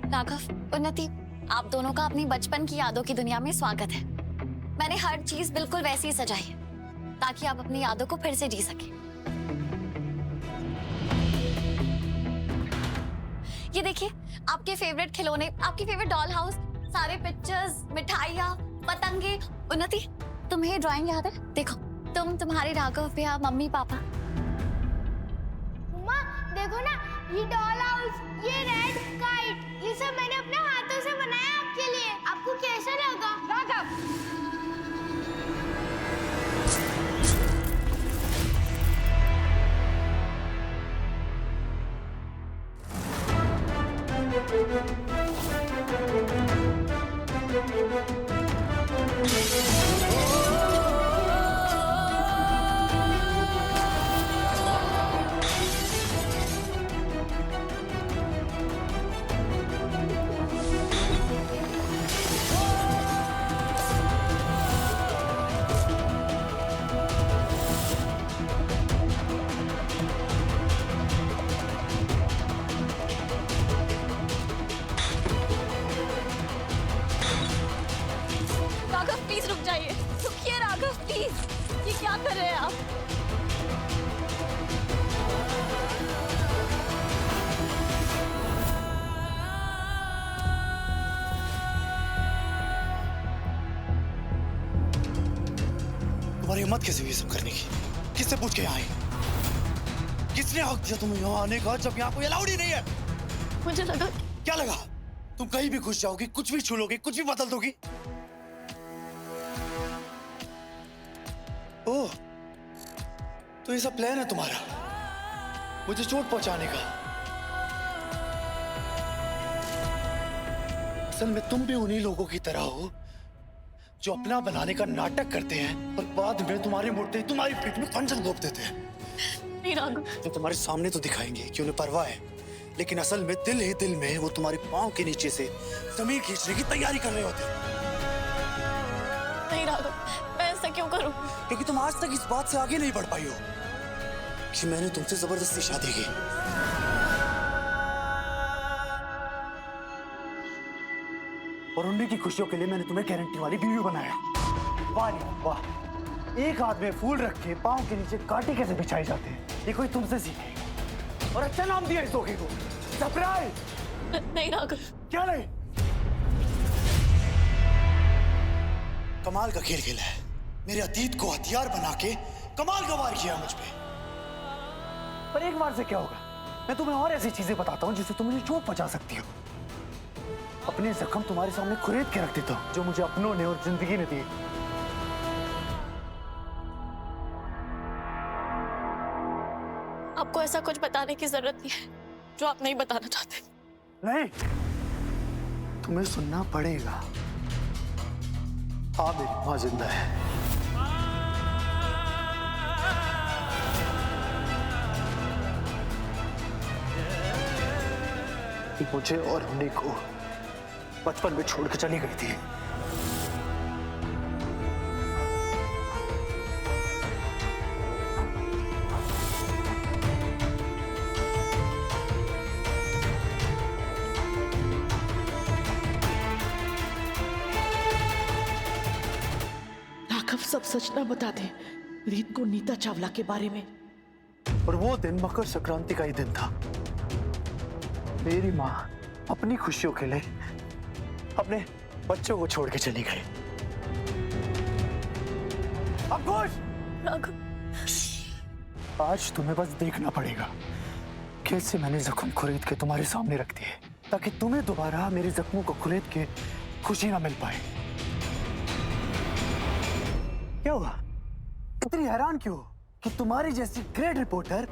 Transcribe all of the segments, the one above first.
राघव, उन्नति, आप दोनों का अपनी बचपन की यादों की दुनिया में स्वागत है। मैंने हर चीज बिल्कुल वैसी ही सजाई है ताकि आप अपनी यादों को फिर से जी सकें। ये देखिए, आपके फेवरेट खिलौने, आपकी फेवरेट डॉल हाउस, सारे पिक्चर्स, मिठाइयाँ, पतंगे। उन्नति, तुम्हें ये ड्राइंग याद है? देखो, तुम, तुम्हारे राघव भैया, मम्मी पापा। मम्मा देखो ना, ये डॉल हाउस, ये रेड काइट, ये सब मैंने अपने हाथों से बनाया आपके लिए। आपको कैसा लगा? राघव, राघव प्लीज रुक जाइए, रुकिए राघव प्लीज। ये क्या कर रहे हैं आप? तुम्हारी हिम्मत कैसे हुई ये सब करने की? किससे पूछ के यहाँ आई? किसने हक दिया तुम्हें यहाँ आने का जब यहाँ कोई अलाउड ही नहीं है? मुझे लगा। क्या लगा? तुम कहीं भी घुस जाओगी, कुछ भी छू लोगी, कुछ भी बदल दोगी। ओह, तो ये सब प्लान है तुम्हारा, मुझे चोट पहुंचाने का। असल में तुम भी उन्हीं लोगों की तरह हो जो अपना बनाने का नाटक करते हैं और बाद में तुम्हारे मुर्दे तुम्हारी पीठ में खंजर घोंप देते हैं। नहीं राघव, तो तुम्हारे सामने तो दिखाएंगे कि उन्हें परवाह है, लेकिन असल में दिल ही दिल में वो तुम्हारे पांव के नीचे से जमीन खींचने की तैयारी कर रहे होते हैं। नहीं राघव, मैं ऐसा क्यों करूं? क्योंकि तुम आज तक इस बात से आगे नहीं बढ़ पाई हो कि मैंने तुमसे जबरदस्ती शादी की। और उन्हीं की खुशियों के लिए मैंने तुम्हें गारंटी वाली बीवी बनाया। वाह रे वाह, एक हाथ में फूल रख के पांव के नीचे कांटे कैसे बिछाए जाते हैं, ये कोई तुमसे सीखेगा। और अच्छा नाम दिया इस धोखे को, सरप्राइज। नहीं राघव। क्या नहीं? कमाल का खेल खेला है, मेरे अतीत को हथियार बना के कमाल का वार किया मुझ पे। पर एक बार से क्या होगा? मैं तुम्हें और ऐसी चीजें बताता हूँ जिससे तुम मुझे चोट पहुंचा सकती हो। अपने जख्म तुम्हारे सामने कुरेद के रख देता हूँ जो मुझे अपनों ने और जिंदगी ने दिए। आपको ऐसा कुछ बताने की जरूरत नहीं है जो आप नहीं बताना चाहते। नहीं, तुम्हें सुनना पड़ेगा। हाँ, मेरी माँ जिंदा है। मुझे और उन्हीं को बचपन में छोड़ के चली गई थी। राघव सब सच ना बता दे रीत को नीता चावला के बारे में। और वो दिन मकर संक्रांति का ही दिन था। मेरी माँ अपनी खुशियों के लिए अपने बच्चों को छोड़ के चली गई। अब खुश? आज तुम्हें बस देखना पड़ेगा कैसे मैंने जख्म खुरीद के तुम्हारे सामने रख दिए, ताकि तुम्हें दोबारा मेरे जख्मों को खुरीद के खुशी ना मिल पाए। क्या हुआ? इतनी हैरान क्यों कि तुम्हारी जैसी ग्रेट रिपोर्टर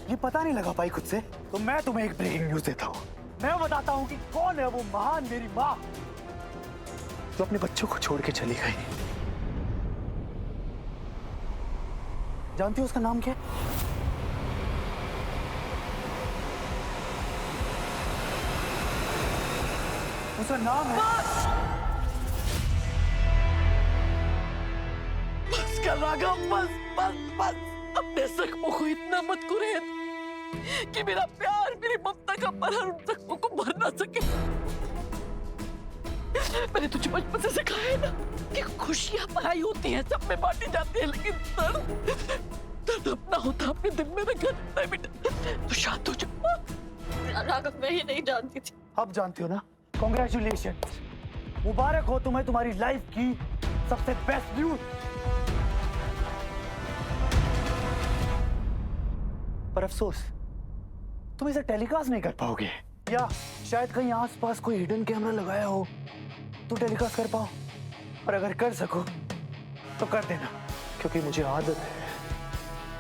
ये पता नहीं लगा पाई खुद से? तो मैं तुम्हें एक ब्रेकिंग न्यूज देता हूँ। मैं बताता हूँ कि कौन है वो महान मेरी माँ जो अपने बच्चों को छोड़ के चली गई। जानती हो उसका नाम क्या है? उसका नाम है। बस कर राघव, बस बस बस। अपने जख्मों को इतना मत कुरेद कि मेरा प्यार, मेरी ममता का पर उन जख्मों को भर ना सके। मैंने तुझे बचपन से सिखाया है ना कि खुशियां पराई होती हैं, सब में बांटी जाती है, लेकिन दर्द अपना होता अपने दिल में रखा जाता है बेटा। तो शांत हो जा। राघव, मैं ये नहीं जानती थी। अब जानती हो ना? कॉन्ग्रेचुलेशन, मुबारक हो तुम्हें तुम्हारी लाइफ की सबसे बेस्ट न्यूज। पर अफसोस तुम इसे टेलीकास्ट नहीं कर पाओगे, या शायद कहीं आसपास कोई हिडन कैमरा लगाया हो तो टेलीकास्ट कर पाओ। और अगर कर सको तो कर देना, क्योंकि मुझे आदत है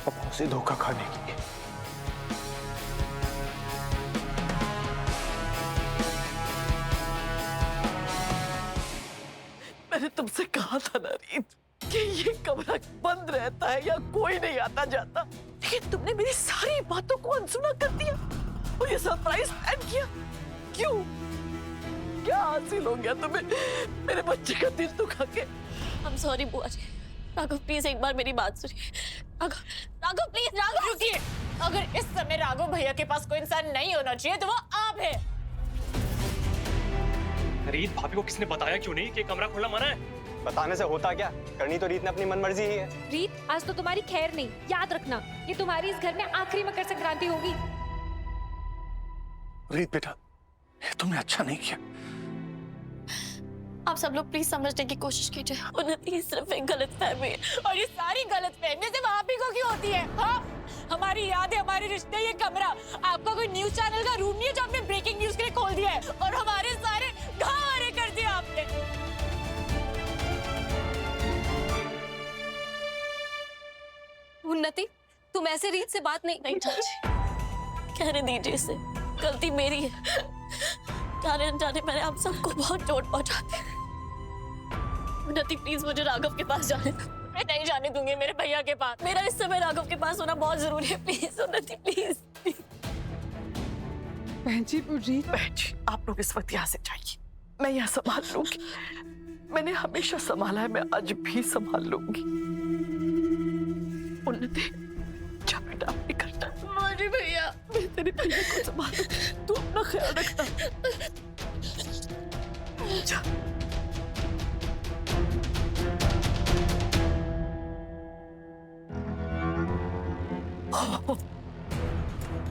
अपनों से धोखा खाने की। मैंने तुमसे कहा था ना रीत कि ये कमरा बंद रहता है या कोई नहीं आता जाता, लेकिन तुमने मेरी सारी बातों को अनसुना कर दिया और ये सरप्राइज प्लान किया। क्यों? क्या हासिल हो गया तुम्हें मेरे बच्चे का दिल दुखा के? I'm sorry बुआ जी। राघव प्लीज एक बार मेरी बात सुनिए। राघव प्लीज, राघव रुकिए। अगर इस समय राघव भैया के पास कोई इंसान नहीं होना चाहिए तो वो आप है। रीत, भाभी को किसने बताया क्यों नहीं कि कमरा खोलना मना है? बताने से होता क्या, करनी तो रीत ने अपनी मनमर्जी ही है। रीत, आज तो तुम्हारी खैर नहीं, याद रखना ये तुम्हारी इस घर में आखिरी मकर संक्रांति होगी। रीत बेटा, ये तुमने अच्छा नहीं किया। आप सब लोग प्लीज समझने की कोशिश कीजिए। उन्नति, ये सिर्फ एक गलतफहमी है। और ये सारी गलतफहमी सिर्फ आप ही को क्यों होती है? हाँ, हमारी यादें, हमारे रिश्ते, ये कमरा आपका कोई न्यूज चैनल का रूम नहीं है जो आपने ब्रेकिंग न्यूज के लिए खोल दिया है और हमारे सारे घाव कर दिया आपने। उन्नति, तुम ऐसे रीत से बात नहीं चाची, कहने दीजिए इसे, गलती मेरी है। जाने अनजाने मैंने आप सबको बहुत चोट पहुंचा दी। उन्नति प्लीज मुझे राघव के पास जाने दो। मैं नहीं जाने दूंगी मेरे भैया के पास। मेरा इस समय राघव के पास होना बहुत जरूरी है। प्लीज उन्नति, प्लीज। बहन जी, बहन जी, आप लोग इस वक्त यहाँ से जाइए, मैं यहाँ संभाल लूंगी। मैंने हमेशा संभाला है, मैं आज भी संभाल लूंगी। उन्नति, जा बेटा, अपनी करना। मारी भैया, मैं तेरे भैया को संभालू, तू अपना ख्याल रखना। जा।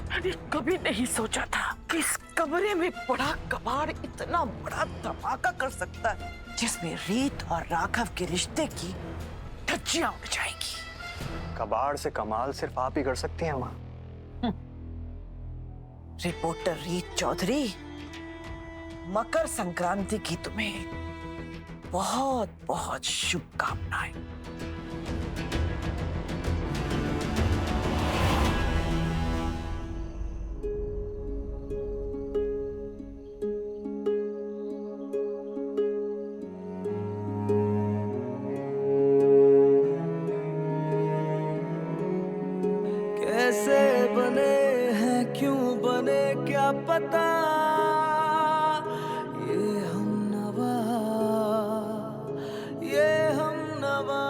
मैंने कभी नहीं सोचा था कि इस कमरे में बड़ा कबाड़ इतना बड़ा धमाका कर सकता है, जिसमें रीत और राघव के रिश्ते की धज्जियां उड़ जाएगी। कबाड़ से कमाल सिर्फ आप ही कर सकती हैं माँ। रिपोर्टर रीत चौधरी, मकर संक्रांति की तुम्हें बहुत बहुत शुभकामनाएं। कैसे बने हैं, क्यों बने, क्या पता, ये हम नवा, ये हम नवा,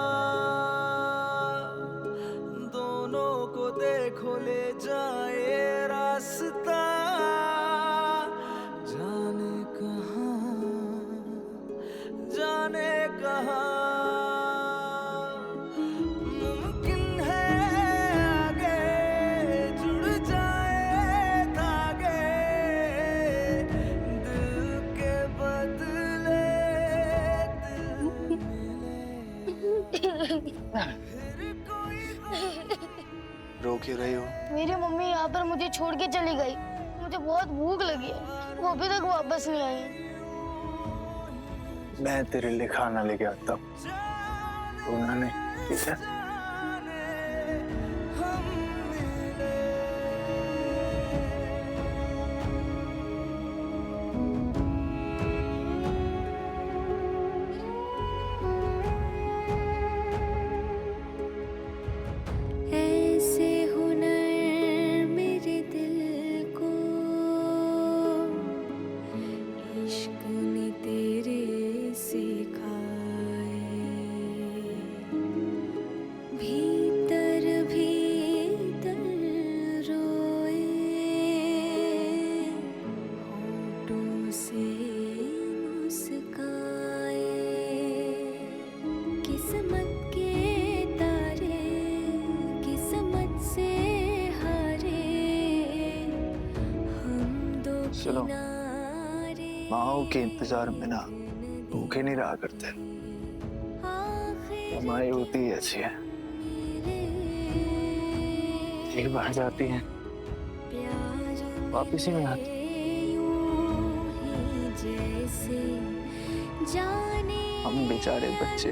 दोनों को देखो ले जाए रास्ता, जाने कहाँ, जाने कहाँ। रो क्यों रही हो? मेरी मम्मी यहाँ पर मुझे छोड़ के चली गई। मुझे बहुत भूख लगी है, वो अभी तक वापस नहीं आई। मैं तेरे लिए खाना लेके आता हूँ, उन्होंने, ठीक है? सुनो, माओ के इंतजार में ना भूखे नहीं रहा करते। हमारी होती ही ऐसी है, एक बार जाती है वापिस ही नहीं आती। हम बेचारे बच्चे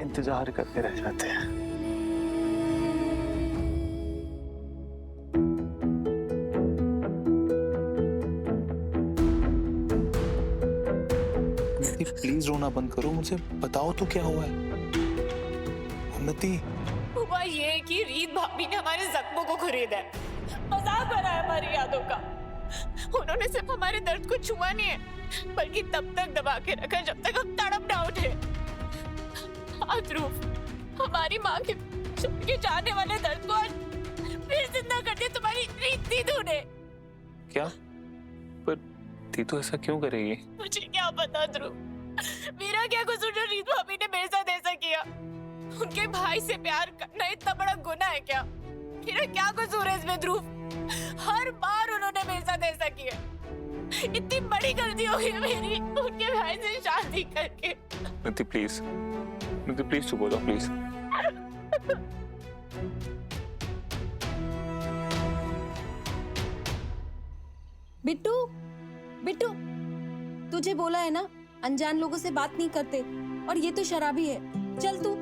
इंतजार करते रह जाते हैं। प्लीज रोना बंद करो, मुझे बताओ तो क्या हुआ है। उन्नति, हुआ ये कि रीत भाभी ने हमारे जख्मों को खरीदा है, मजाक बनाया हमारी यादों का। उन्होंने सिर्फ हमारे दर्द को छुआ नहीं है, बल्कि तब तक दबा के रखा जब तक हम तड़प ना उठे। आज रूप, हमारी माँ के छोड़ के जाने वाले दर्द को आज फिर जिंदा कर दिया तुम्हारी रीत दीदू ने। क्या? पर तीतू ऐसा क्यों करेगी? मुझे क्या पता ध्रुव, मेरा क्या कसूर जो रीत भाभी ने मेरे साथ ऐसा किया? उनके भाई से प्यार करना इतना बड़ा गुनाह है क्या? मेरा क्या कसूर है इसमें ध्रुव? हर बार उन्होंने मेरे साथ ऐसा किया। इतनी बड़ी गलती हो गई मेरी उनके भाई से शादी करके। नीति प्लीज, नीति प्लीज चुप हो जाओ प्लीज। बिट्टू, बिट्टू, तुझे बोला है ना अनजान लोगों से बात नहीं करते, और ये तो शराबी है। चल तू।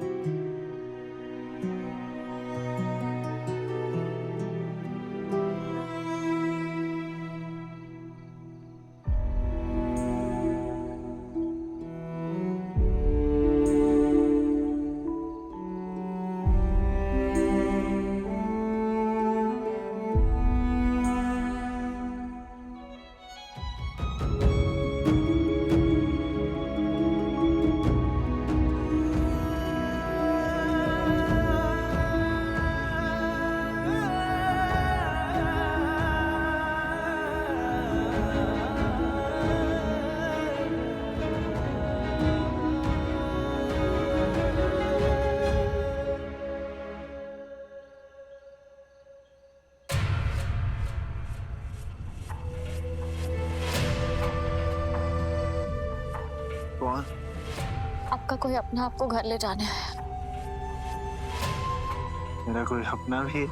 आपका कोई अपना आपको घर ले जाने है। मेरा कोई अपना भी है।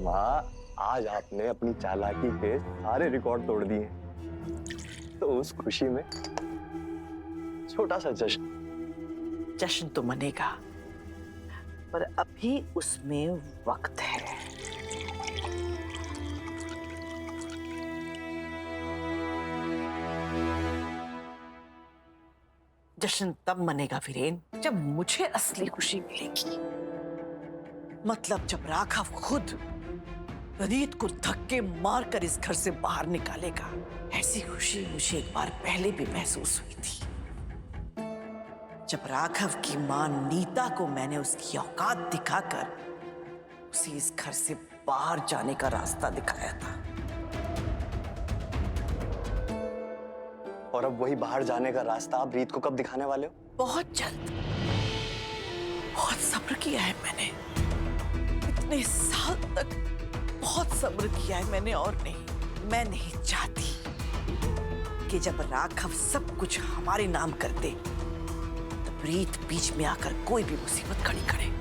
माँ, आज आपने अपनी चालाकी के सारे रिकॉर्ड तोड़ दिए, तो उस खुशी में छोटा सा जश्न। जश्न तो मनेगा, पर अभी उसमें वक्त है। जश्न तब मनेगा वीरेन, जब मुझे असली खुशी मिलेगी। मतलब जब राघव खुद रीत को धक्के मारकर इस घर से बाहर निकालेगा। ऐसी खुशी मुझे एक बार पहले भी महसूस हुई थी, जब राघव की मां नीता को मैंने उसकी औकात दिखाकर उसे इस घर से बाहर जाने का रास्ता दिखाया था। और अब वही बाहर जाने का रास्ता आप रीत को कब दिखाने वाले हो? बहुत जल्द। बहुत सब्र किया है मैंने, इतने साल तक बहुत सब्र किया है मैंने। और नहीं, मैं नहीं चाहती कि जब राघव सब कुछ हमारे नाम कर दे तो रीत बीच में आकर कोई भी मुसीबत खड़ी करे।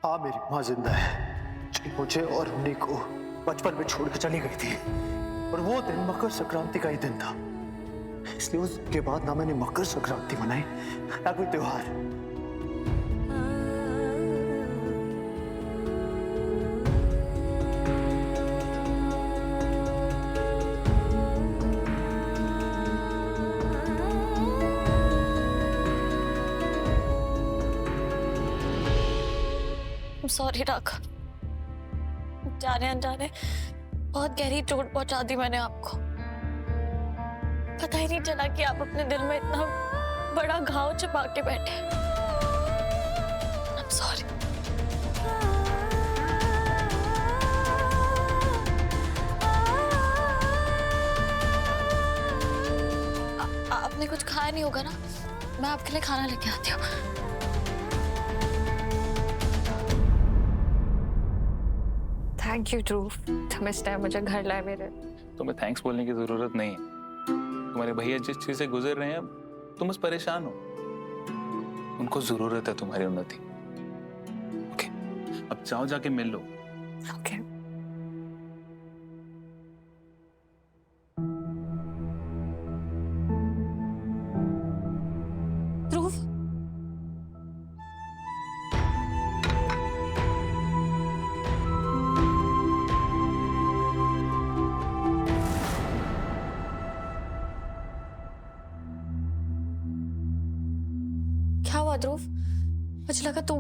हाँ, मेरी माँ जिंदा है, जो मुझे और उन्हीं को बचपन में छोड़ के चली गई थी। और वो दिन मकर संक्रांति का ही दिन था, इसलिए उसके बाद ना मैंने मकर संक्रांति मनाई ना कोई त्योहार। सॉरी राघव, जाने अनजाने बहुत गहरी चोट पहुंचा दी मैंने आपको। पता ही नहीं चला कि आप अपने दिल में इतना बड़ा घाव छुपा के बैठे। I'm sorry. आपने कुछ खाया नहीं होगा ना? मैं आपके लिए खाना लेके आती हूँ। थैंक यू ध्रुव, तुम इस टाइम मुझे घर लाए मेरे। तुम्हें थैंक्स बोलने की जरूरत नहीं है। तुम्हारे भैया जिस चीज से गुजर रहे हैं तुम बस परेशान हो। उनको जरूरत है तुम्हारी उन्नति। ओके, अब जाओ जाके मिल लो। ओके। ध्रुव, क्या हुआ ध्रुव? मुझे लगा तू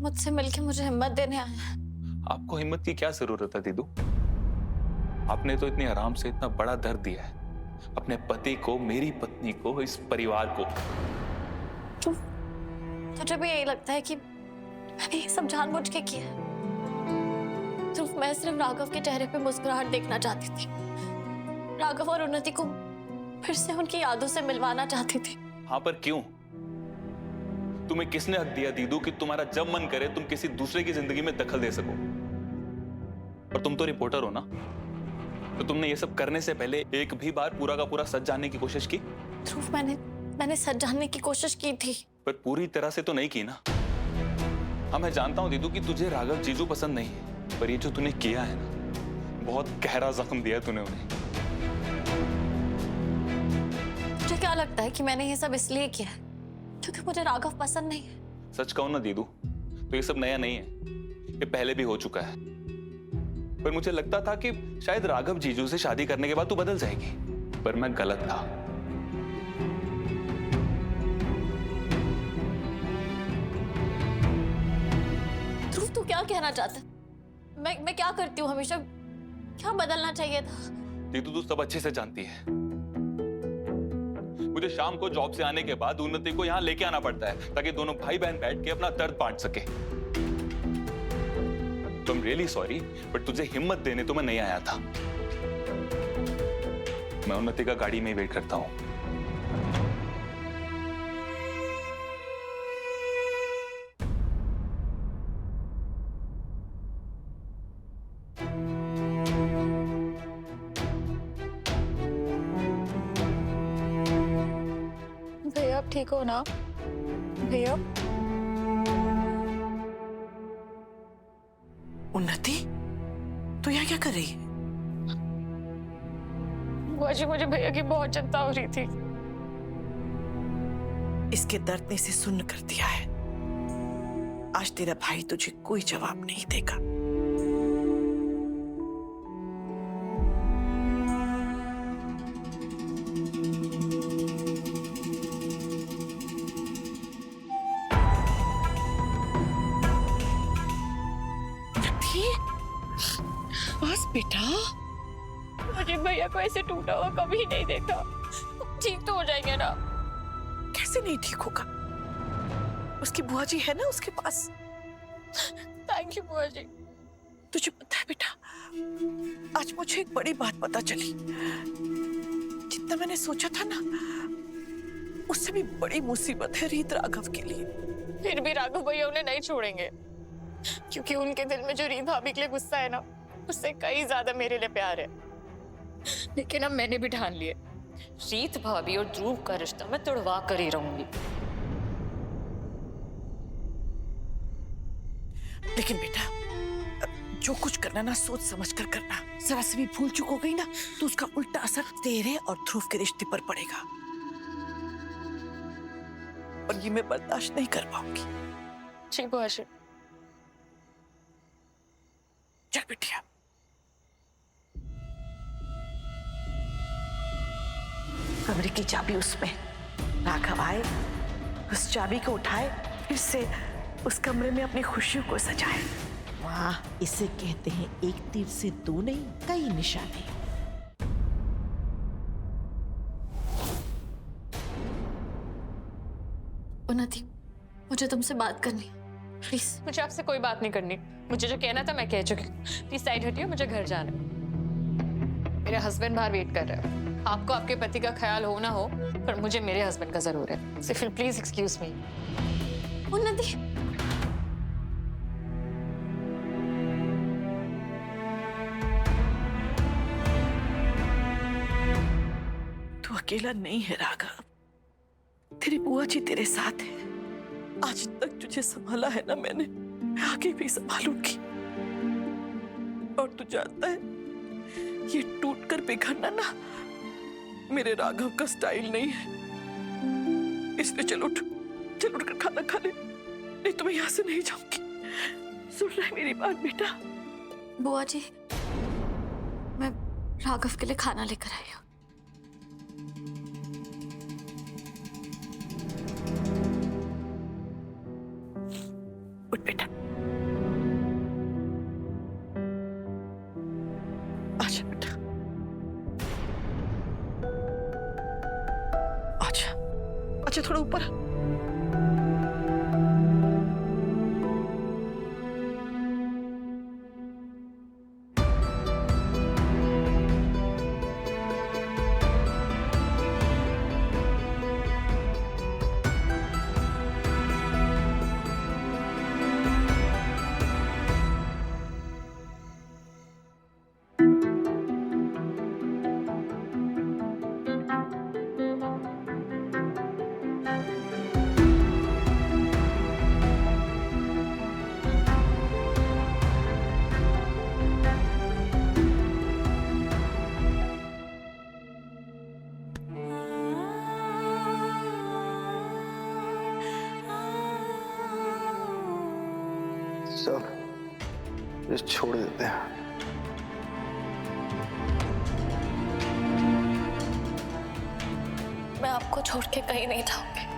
मुझसे मिलके मुझे हिम्मत देने आया। आपको हिम्मत की क्या जरूरत है दीदू? आपने तो इतनी आराम से इतना बड़ा दर्द दिया है अपने पति को, मेरी पत्नी को, इस परिवार को। तुझे भी यही लगता है कि मैंने ये सब जानबूझ के किया? ध्रुव, मैं सिर्फ राघव के चेहरे पे मुस्कुराहट देखना चाहती थी। राघव और उन्नति को फिर से उनकी यादों से मिलवाना चाहती थी। हाँ, पर क्यों? तुम्हें किसने हक दिया दीदू कि तुम्हारा जब मन करे तुम किसी दूसरे की जिंदगी में दखल दे सको? और तुम तो रिपोर्टर हो ना, तो तुमने ये सब करने से पहले एक भी बार पूरा का पूरा सच जानने की कोशिश की? ध्रुव, मैंने सच जानने की कोशिश की थी, पर पूरी तरह से तो नहीं की ना। हाँ, मैं जानता हूं दीदू कि तुझे राघव जीजू पसंद नहीं है, पर ये जो तूने किया है ना, बहुत गहरा जख्म दिया तूने उन्हें। तुझे क्या लगता है कि मैंने ये सब इसलिए किया है क्योंकि मुझे राघव पसंद नहीं है? सच कहूं ना दीदू, तो ये सब नया नहीं है, ये पहले भी हो चुका है। पर मुझे लगता था कि शायद राघव जीजू से शादी करने के बाद तू बदल जाएगी, पर मैं गलत था। ध्रुव, तू क्या कहना चाहता है? मैं क्या करती हूँ हमेशा? क्या बदलना चाहिए था? दीदू, तू सब अच्छे से जानती है। मुझे शाम को जॉब से आने के बाद उन्नति को यहाँ लेके आना पड़ता है ताकि दोनों भाई बहन बैठ के अपना दर्द बांट सके। I'm really sorry, बट तुझे हिम्मत देने तो मैं नहीं आया था। मैं उन्नति का गाड़ी में वेट करता हूँ। भैया आप ठीक हो ना? भैया, उन्नति, तू यहाँ क्या कर रही है? बुआ जी, मुझे भैया की बहुत चिंता हो रही थी। इसके दर्द ने इसे सुन्न कर दिया है। आज तेरा भाई तुझे कोई जवाब नहीं देगा। बस बेटा, मुझे भैया को ऐसे टूटा हुआ कभी नहीं देखा। ठीक तो हो जाएंगे ना? कैसे नहीं ठीक होगा? उसकी बुआ जी है ना उसके पास। थैंक यू बुआ जी। तुझे पता है बेटा, आज मुझे एक बड़ी बात पता चली। जितना मैंने सोचा था ना, उससे भी बड़ी मुसीबत है रीत राघव के लिए। फिर भी राघव भैया उन्हें नहीं छोड़ेंगे, क्योंकि उनके दिल में जो रीत भाभी के लिए गुस्सा है ना, उससे कई ज्यादा मेरे लिए प्यार है। लेकिन अब मैंने भी ठान लिया, रीत भाभी और ध्रुव का रिश्ता मैं तोड़वा कर ही रहूंगी। लेकिन बेटा, जो कुछ करना ना सोच समझ कर करना। जरा से भी भूल चूक हो गई ना, तो उसका उल्टा असर तेरे और ध्रुव के रिश्ते पर पड़ेगा, और ये मैं बर्दाश्त नहीं कर पाऊंगी। जी बुआ जी। चल बिटिया। कमरे की चाबी उसमें। राघव आए, उस चाबी को उठाए, फिर से उस कमरे में अपनी खुशियों को सजाए। वाह, इसे कहते हैं एक तीर से दो नहीं, कई निशाने। उन्नति, मुझे तुमसे बात करनी, प्लीज। मुझे आपसे कोई बात नहीं करनी। मुझे जो कहना था मैं कह चुकी हूँ। प्लीज साइड हटिए, मुझे घर जाना है। मेरे हस्बैंड बाहर वेट कर रहे हैं। आपको आपके पति का ख्याल हो ना हो, पर मुझे मेरे हस्बैंड का जरूर है। So please excuse me. उन्नति, तू अकेला नहीं है राघव, तेरी बुआ जी तेरे साथ है। आज तक तुझे संभाला है ना मैंने, मैं आगे भी संभालूंगी। और तू जानता है, ये टूट कर बिखरना ना मेरे राघव का स्टाइल नहीं है। इसलिए चल उठ कर खाना खा ले, नहीं तो मैं यहाँ से नहीं जाऊंगी। सुन रहा है मेरी बात बेटा? बुआ जी, मैं राघव के लिए खाना लेकर आई हूँ। उठ बेटा, आजा बेटा, आजा, अच्छा थोड़ा ऊपर आ। सब इस छोड़ देते हैं। मैं आपको छोड़ के कहीं नहीं जाऊंगी।